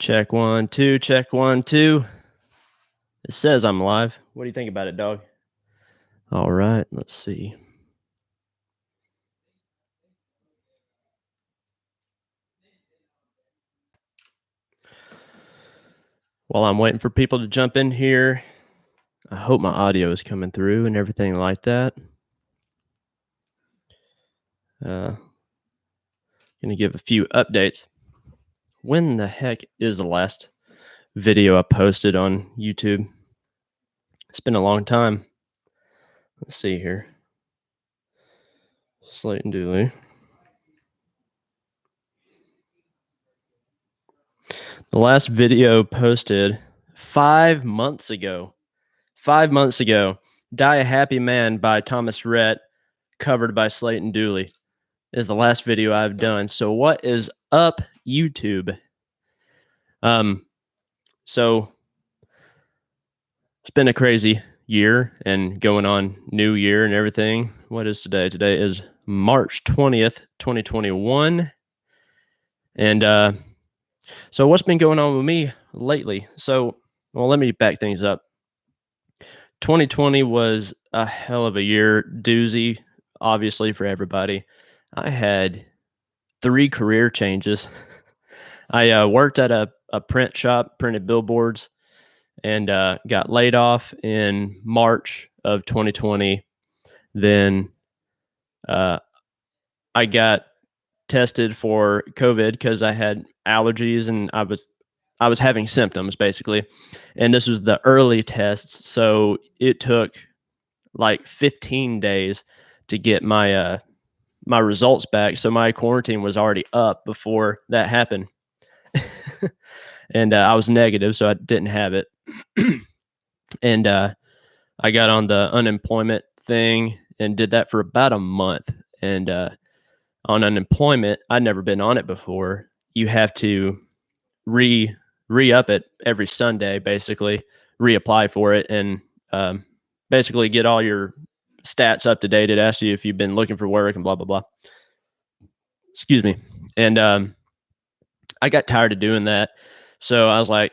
Check one, two, check one, two. It says I'm live. What do you think about it, dog? All right, let's see. While I'm waiting for people to jump in here, I hope my audio is coming through and everything like that. Gonna give a few updates. When the heck is the last video I posted on YouTube? It's been a long time. Let's see here. Slaten Dooley. The last video posted 5 months ago. 5 months ago. Die a Happy Man by Thomas Rhett, covered by Slaten Dooley, is the last video I've done. So what is up, YouTube? So it's been a crazy year and going on new year and everything. What is today? Today is March 20th, 2021. And so what's been going on with me lately? So, well, let me back things up. 2020 was a hell of a year, doozy, obviously, for everybody. I had 3 career changes. I worked at a print shop, printed billboards, and got laid off in March of 2020. Then I got tested for COVID because I had allergies and I was having symptoms, basically. And this was the early tests, so it took like 15 days to get my my results back. So my quarantine was already up before that happened. And I was negative, so I didn't have it. And I got on the unemployment thing and did that for about a month. And on unemployment, I'd never been on it before. You have to re-up it every Sunday, basically, reapply for it, and basically get all your stats up to date. It asks you if you've been looking for work and blah, blah, blah. Excuse me. And I got tired of doing that. So I was like,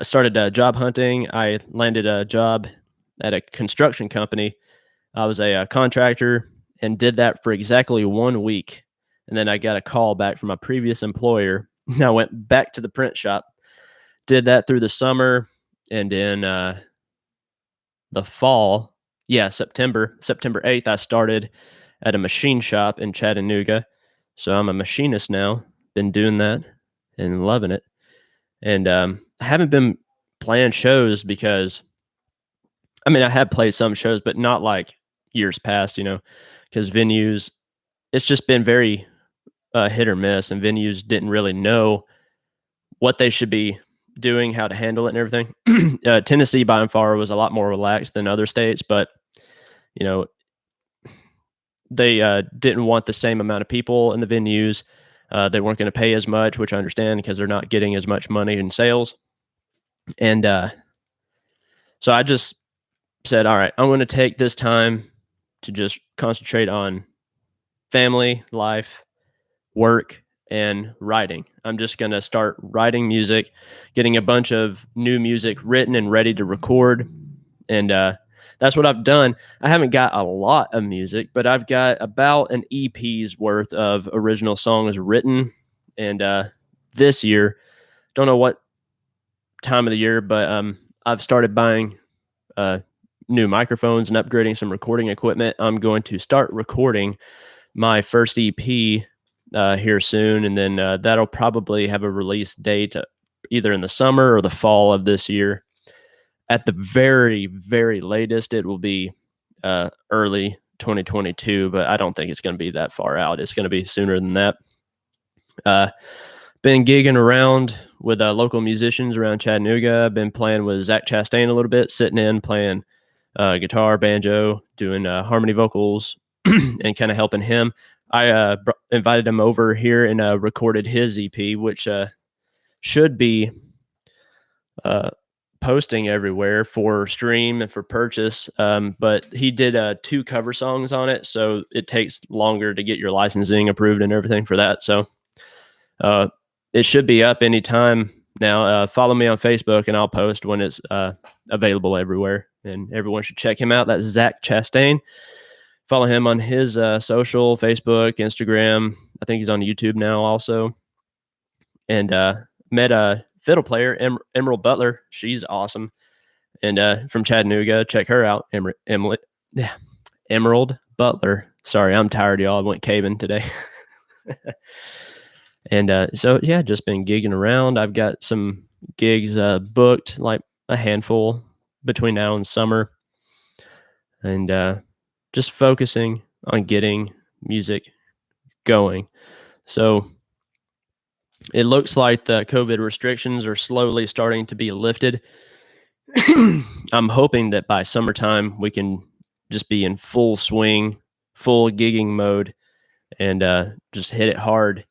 started job hunting. I landed a job at a construction company. I was a contractor and did that for exactly 1 week. And then I got a call back from my previous employer. I went back to the print shop, did that through the summer, and in the fall, September 8th, I started at a machine shop in Chattanooga. So I'm a machinist now, been doing that and loving it. And I haven't been playing shows because, I mean, I have played some shows, but not like years past, because venues, it's just been very hit or miss, and venues didn't really know what they should be doing, how to handle it and everything. Tennessee by far was a lot more relaxed than other states, but they didn't want the same amount of people in the venues. They weren't going to pay as much, which I understand because they're not getting as much money in sales. And so I just said, all right, I'm going to take this time to just concentrate on family, life, work, and writing. I'm just going to start writing music, getting a bunch of new music written and ready to record. And that's what I've done. I haven't got a lot of music, but I've got about an EP's worth of original songs written. And this year, don't know what time of the year, but I've started buying new microphones and upgrading some recording equipment. I'm going to start recording my first EP here soon, and then that'll probably have a release date either in the summer or the fall of this year. At the very, very latest, it will be early 2022, but I don't think it's going to be that far out. It's going to be sooner than that. Been gigging around with local musicians around Chattanooga. I've been playing with Zach Chastain a little bit, sitting in, playing guitar, banjo, doing harmony vocals, and kind of helping him. I invited him over here and recorded his EP, which should be posting everywhere for stream and for purchase. But he did 2 cover songs on it, so it takes longer to get your licensing approved and everything for that. So it should be up anytime now. Follow me on Facebook, and I'll post when it's available everywhere. And everyone should check him out. That's Zach Chastain. Follow him on his social, Facebook, Instagram. I think he's on YouTube now also. And met a fiddle player, Emerald Butler. She's awesome. And from Chattanooga, check her out. Emerald Butler. Sorry, I'm tired, y'all. I went caving today. And so, yeah, just been gigging around. I've got some gigs booked, like a handful between now and summer. And just focusing on getting music going. So it looks like the COVID restrictions are slowly starting to be lifted. I'm hoping that by summertime we can just be in full swing, full gigging mode, and just hit it hard.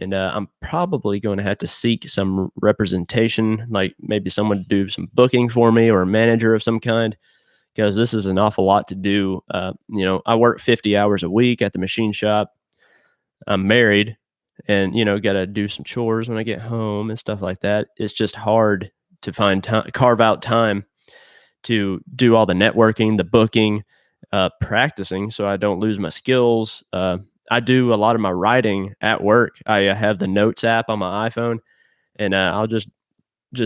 And I'm probably going to have to seek some representation, like maybe someone to do some booking for me or a manager of some kind, because this is an awful lot to do. I work 50 hours a week at the machine shop. I'm married and, got to do some chores when I get home and stuff like that. It's just hard to find time, carve out time to do all the networking, the booking, practicing so I don't lose my skills. I do a lot of my writing at work. I have the notes app on my iPhone, and I'll just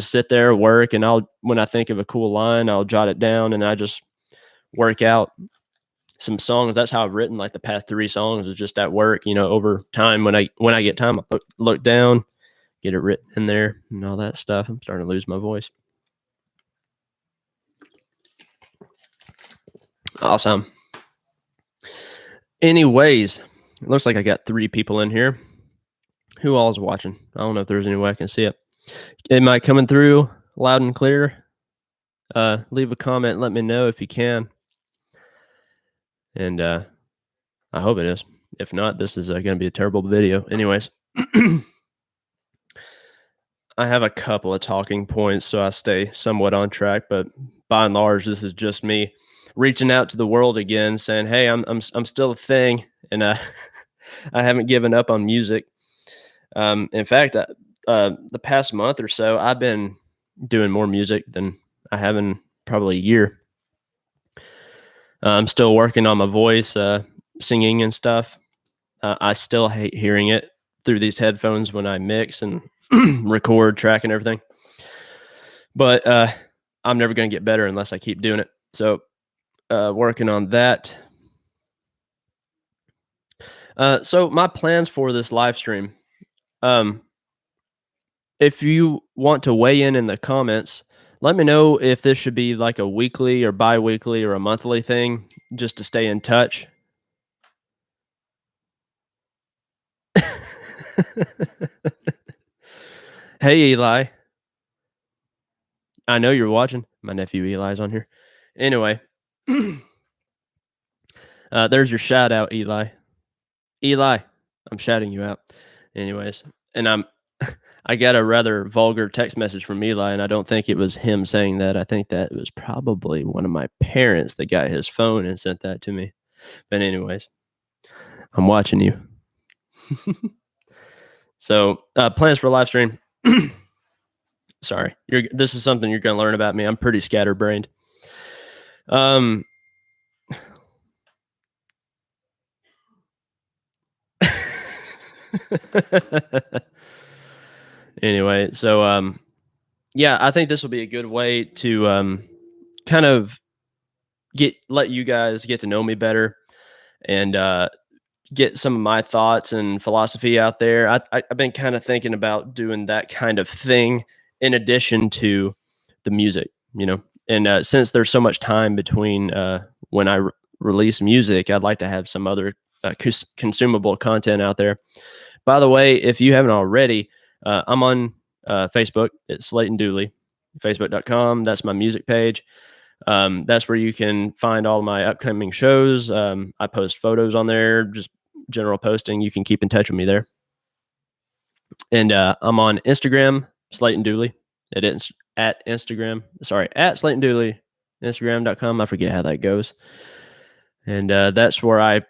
sit there, work, and when I think of a cool line, I'll jot it down, and I just work out some songs. That's how I've written like the past 3 songs, is just at work. Over time, when I get time, I look down, get it written in there, and all that stuff. I'm starting to lose my voice. Awesome. Anyways, it looks like I got 3 people in here. Who all is watching? I don't know if there's any way I can see it. Am I coming through loud and clear? Leave a comment. Let me know if you can. And I hope it is. If not, this is going to be a terrible video. Anyways, I have a couple of talking points, so I stay somewhat on track. But by and large, this is just me reaching out to the world again, saying, "Hey, I'm still a thing, and I haven't given up on music." In fact, the past month or so, I've been doing more music than I have in probably a year. I'm still working on my voice, singing and stuff. I still hate hearing it through these headphones when I mix and record, track, and everything. But I'm never going to get better unless I keep doing it. So working on that. So my plans for this live stream. If you want to weigh in the comments, let me know if this should be like a weekly or bi-weekly or a monthly thing, just to stay in touch. Hey, Eli. I know you're watching. My nephew Eli's on here. Anyway, there's your shout out, Eli. Eli, I'm shouting you out. Anyways, and I got a rather vulgar text message from Eli, and I don't think it was him saying that. I think that it was probably one of my parents that got his phone and sent that to me. But anyways, I'm watching you. So plans for live stream. Sorry, this is something you're going to learn about me. I'm pretty scatterbrained. Anyway, so yeah, I think this will be a good way to kind of let you guys get to know me better and get some of my thoughts and philosophy out there. I've been kind of thinking about doing that kind of thing in addition to the music, and since there's so much time between when I release music, I'd like to have some other consumable content out there. By the way, if you haven't already, I'm on Facebook. It's Slaten Dooley, facebook.com. That's my music page. That's where you can find all my upcoming shows. I post photos on there, just general posting. You can keep in touch with me there. And I'm on Instagram, Slaten Dooley. It is at Instagram. Sorry, at Slaten Dooley, Instagram.com. I forget how that goes. And that's where I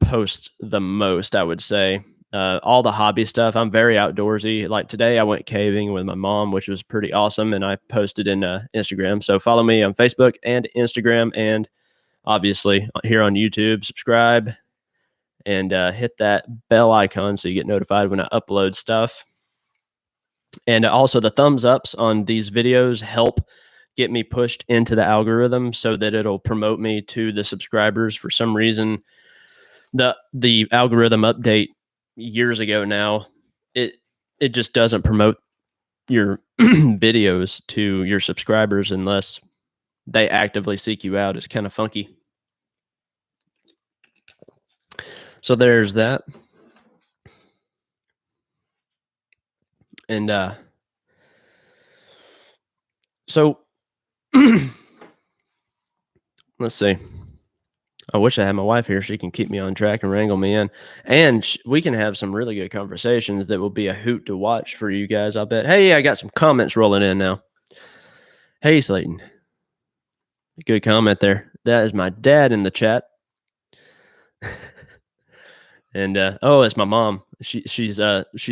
post the most, I would say. all the hobby stuff. I'm very outdoorsy. Like today, I went caving with my mom, which was pretty awesome, and I posted in Instagram. So follow me on Facebook and Instagram, and obviously here on YouTube. Subscribe and hit that bell icon so you get notified when I upload stuff. And also the thumbs ups on these videos help get me pushed into the algorithm so that it'll promote me to the subscribers. For some reason, the algorithm update years ago now, it just doesn't promote your videos to your subscribers unless they actively seek you out. It's kind of funky. So there's that. And so let's see. I wish I had my wife here. She can keep me on track and wrangle me in. And we can have some really good conversations that will be a hoot to watch for you guys, I'll bet. Hey, I got some comments rolling in now. Hey, Slaten. Good comment there. That is my dad in the chat. And oh, it's my mom. She's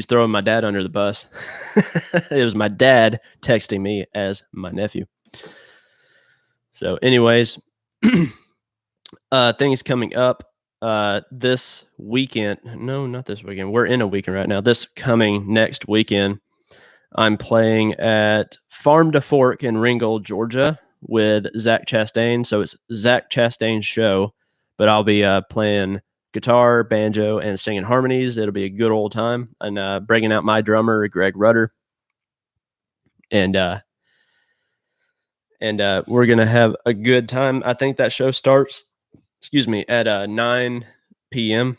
throwing my dad under the bus. It was my dad texting me as my nephew. So anyways, things coming up this weekend. No, not this weekend. We're in a weekend right now. This coming next weekend, I'm playing at Farm to Fork in Ringgold, Georgia with Zach Chastain. So it's Zach Chastain's show, but I'll be playing guitar, banjo, and singing harmonies. It'll be a good old time. And bringing out my drummer, Greg Rudder. And we're going to have a good time. I think that show starts, at 9 p.m.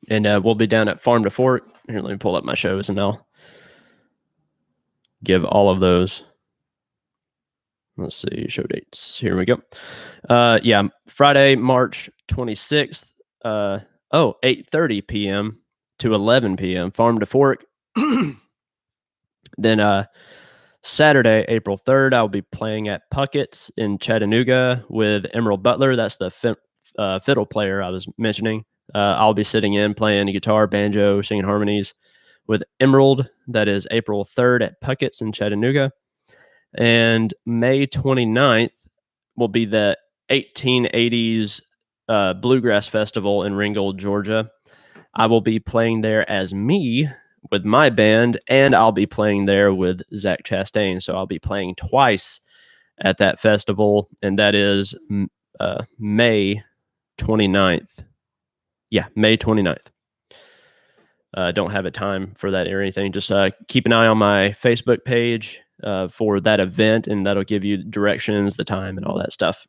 And we'll be down at Farm to Fork. Here, let me pull up my shows and I'll give all of those. Let's see, show dates. Here we go. Yeah, Friday, March 26th, 8:30 p.m. to 11 p.m., Farm to Fork. Then Saturday, April 3rd, I'll be playing at Puckett's in Chattanooga with Emerald Butler. That's the fiddle player I was mentioning. I'll be sitting in playing guitar, banjo, singing harmonies with Emerald. That is April 3rd at Puckett's in Chattanooga. And May 29th will be the 1880s Bluegrass Festival in Ringgold, Georgia. I will be playing there as me with my band, and I'll be playing there with Zach Chastain. So I'll be playing twice at that festival, and that is May 29th. Yeah, May 29th. Don't have a time for that or anything. Just keep an eye on my Facebook page for that event, and that'll give you directions, the time, and all that stuff.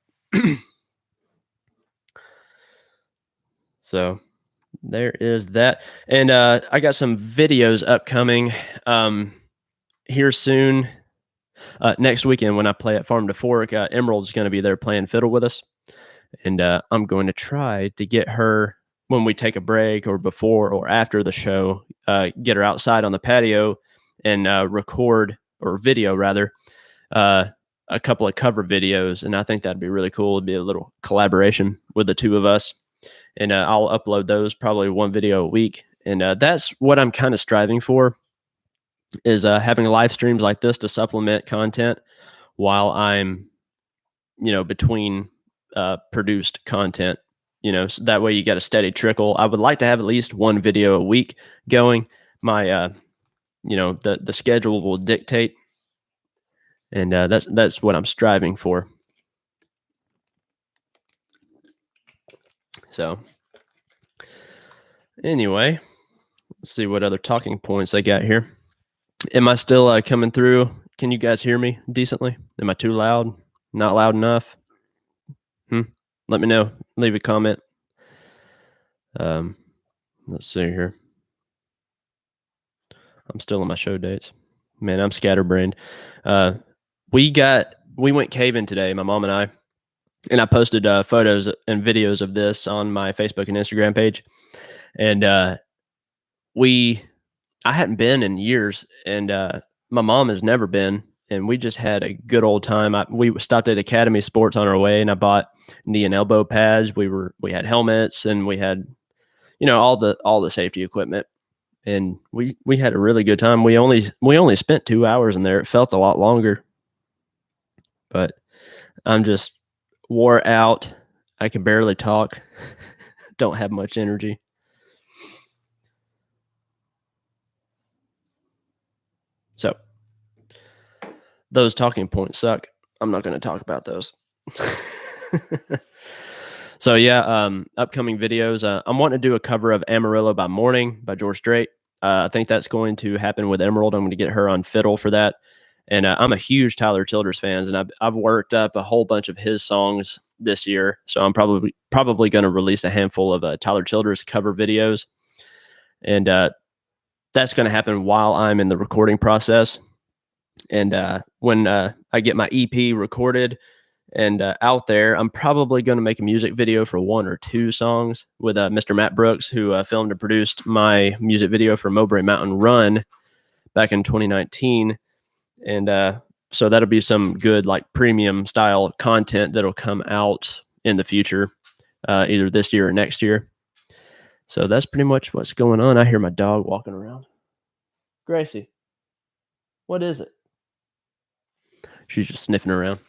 So there is that. And I got some videos upcoming here soon. Next weekend when I play at Farm to Fork, Emerald's going to be there playing fiddle with us. And I'm going to try to get her when we take a break or before or after the show, get her outside on the patio and record, or video rather, a couple of cover videos. And I think that'd be really cool. It'd be a little collaboration with the two of us. And I'll upload those, probably one video a week. And that's what I'm kind of striving for, is having live streams like this to supplement content while I'm, between produced content. So that way you get a steady trickle. I would like to have at least one video a week going. My, the schedule will dictate, and that's what I'm striving for. So anyway, let's see what other talking points I got here. Am I still coming through? Can you guys hear me decently? Am I too loud? Not loud enough? Let me know. Leave a comment. Let's see here. I'm still on my show dates. Man, I'm scatterbrained. We went caving today, my mom and I posted photos and videos of this on my Facebook and Instagram page. And I hadn't been in years, and my mom has never been. And we just had a good old time. We stopped at Academy Sports on our way, and I bought knee and elbow pads. We had helmets, and we had, all the safety equipment. And we had a really good time. We only spent 2 hours in there. It felt a lot longer, but I'm just wore out. I can barely talk. Don't have much energy. So those talking points suck. I'm not going to talk about those. So yeah, upcoming videos. I'm wanting to do a cover of Amarillo by Morning by George Strait. I think that's going to happen with Emerald. I'm going to get her on fiddle for that. And I'm a huge Tyler Childers fan, and I've worked up a whole bunch of his songs this year. So I'm probably going to release a handful of Tyler Childers cover videos, and that's going to happen while I'm in the recording process. And when I get my EP recorded and out there, I'm probably going to make a music video for 1 or 2 songs with Mr. Matt Brooks, who filmed and produced my music video for Mowbray Mountain Run back in 2019. And so that'll be some good, like, premium style content that'll come out in the future, either this year or next year. So that's pretty much what's going on. I hear my dog walking around. Gracie, what is it? She's just sniffing around.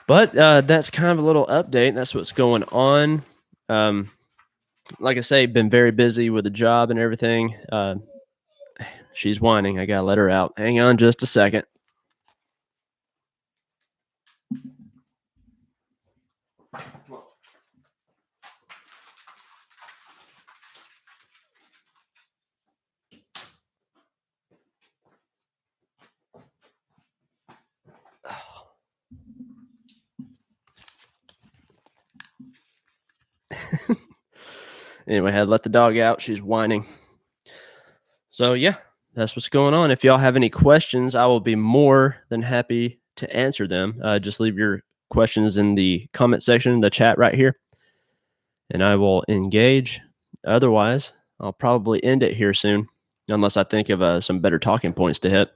But that's kind of a little update. That's what's going on. Like I say, been very busy with the job and everything. She's whining. I got to let her out. Hang on just a second. Anyway, I had to let the dog out. She's whining. So yeah, that's what's going on. If y'all have any questions, I will be more than happy to answer them. Just leave your questions in the comment section, the chat right here, and I will engage. Otherwise, I'll probably end it here soon, unless I think of some better talking points to hit.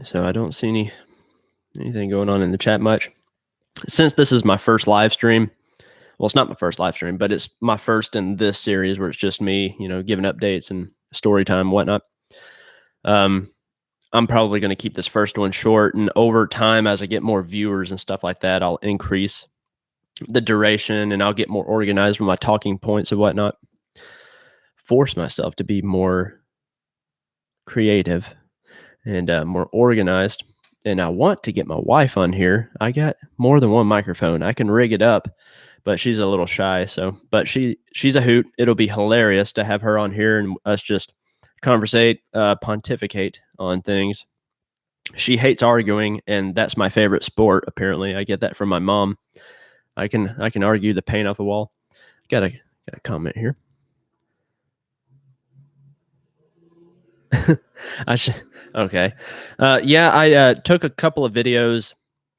So I don't see anything going on in the chat much. Since this is my first live stream, well, it's not my first live stream, but it's my first in this series where it's just me, giving updates and story time and whatnot. I'm probably going to keep this first one short, and over time, as I get more viewers and stuff like that, I'll increase the duration and I'll get more organized with my talking points and whatnot. Force myself to be more creative and more organized. And I want to get my wife on here. I got more than one microphone. I can rig it up, but she's a little shy. But she's a hoot. It'll be hilarious to have her on here and us just conversate, pontificate on things. She hates arguing, and that's my favorite sport. Apparently, I get that from my mom. I can argue the paint off a wall. Got a comment here. Okay. Yeah, I took a couple of videos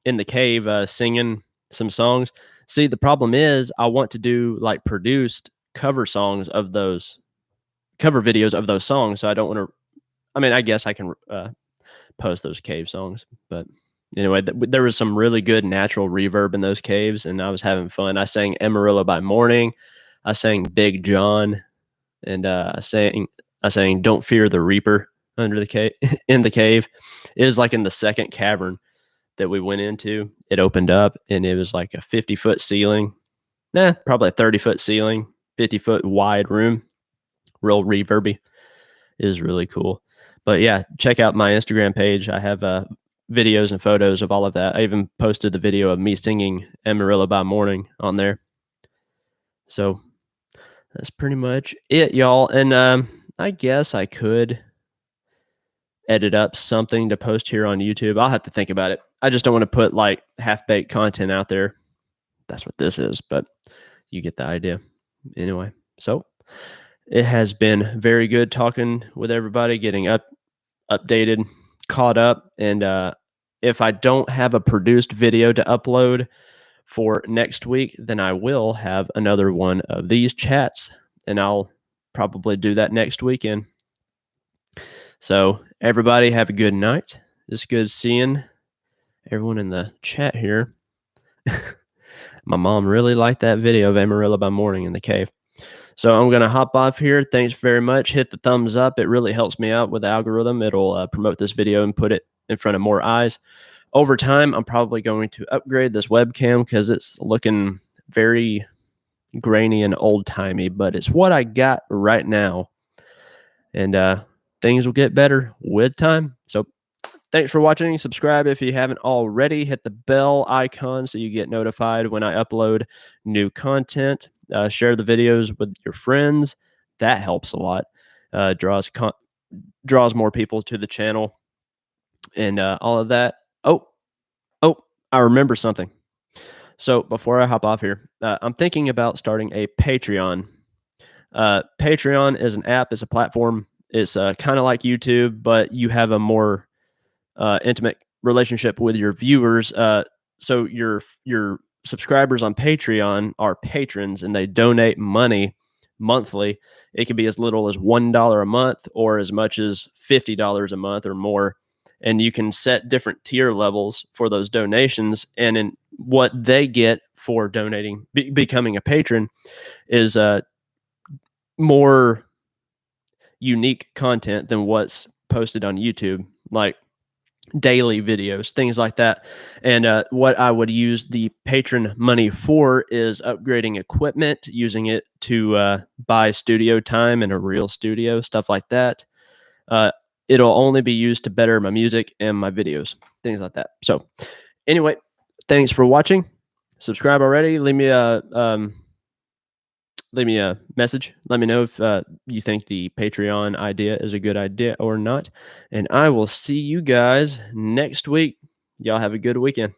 in the cave singing some songs. See, the problem is I want to do like produced cover songs of those cover videos of those songs. So I don't want to, I mean, I guess I can post those cave songs, but anyway, there was some really good natural reverb in those caves, and I was having fun. I sang Amarillo by Morning. I sang Big John, and I sang Don't Fear the Reaper under the cave in the cave. It was like in the second cavern that we went into. It opened up and it was like a 50-foot ceiling. Probably a 30-foot ceiling, 50-foot wide room. Real reverby. It was really cool. But yeah, check out my Instagram page. I have videos and photos of all of that. I even posted the video of me singing Amarillo by Morning on there. So that's pretty much it, y'all. And I guess I could edit up something to post here on YouTube. I'll have to think about it. I just don't want to put like half-baked content out there. That's what this is, but you get the idea. Anyway, so it has been very good talking with everybody, getting updated, caught up. And if I don't have a produced video to upload for next week, then I will have another one of these chats, and I'll probably do that next weekend. So everybody have a good night. It's good seeing everyone in the chat here. My mom really liked that video of Amarillo by morning in the cave. So I'm going to hop off here. Thanks very much. Hit the thumbs up. It really helps me out with the algorithm. It'll promote this video and put it in front of more eyes. Over time, I'm probably going to upgrade this webcam because it's looking very grainy and old-timey, but it's what I got right now. And things will get better with time. So thanks for watching. Subscribe if you haven't already. Hit the bell icon so you get notified when I upload new content. Share the videos with your friends. That helps a lot. Draws more people to the channel and all of that. Oh, I remember something. So before I hop off here, I'm thinking about starting a Patreon. Patreon is an app. It's a platform. It's kind of like YouTube, but you have a more intimate relationship with your viewers. So your subscribers on Patreon are patrons, and they donate money monthly. It can be as little as $1 a month, or as much as $50 a month, or more. And you can set different tier levels for those donations. And in what they get for donating, becoming a patron, is more unique content than what's posted on YouTube, like daily videos, things like that. And what I would use the patron money for is upgrading equipment, using it to buy studio time in a real studio, stuff like that. It'll only be used to better my music and my videos, things like that. So anyway, thanks for watching. Subscribe already. Leave me a message. Let me know if you think the Patreon idea is a good idea or not. And I will see you guys next week. Y'all have a good weekend.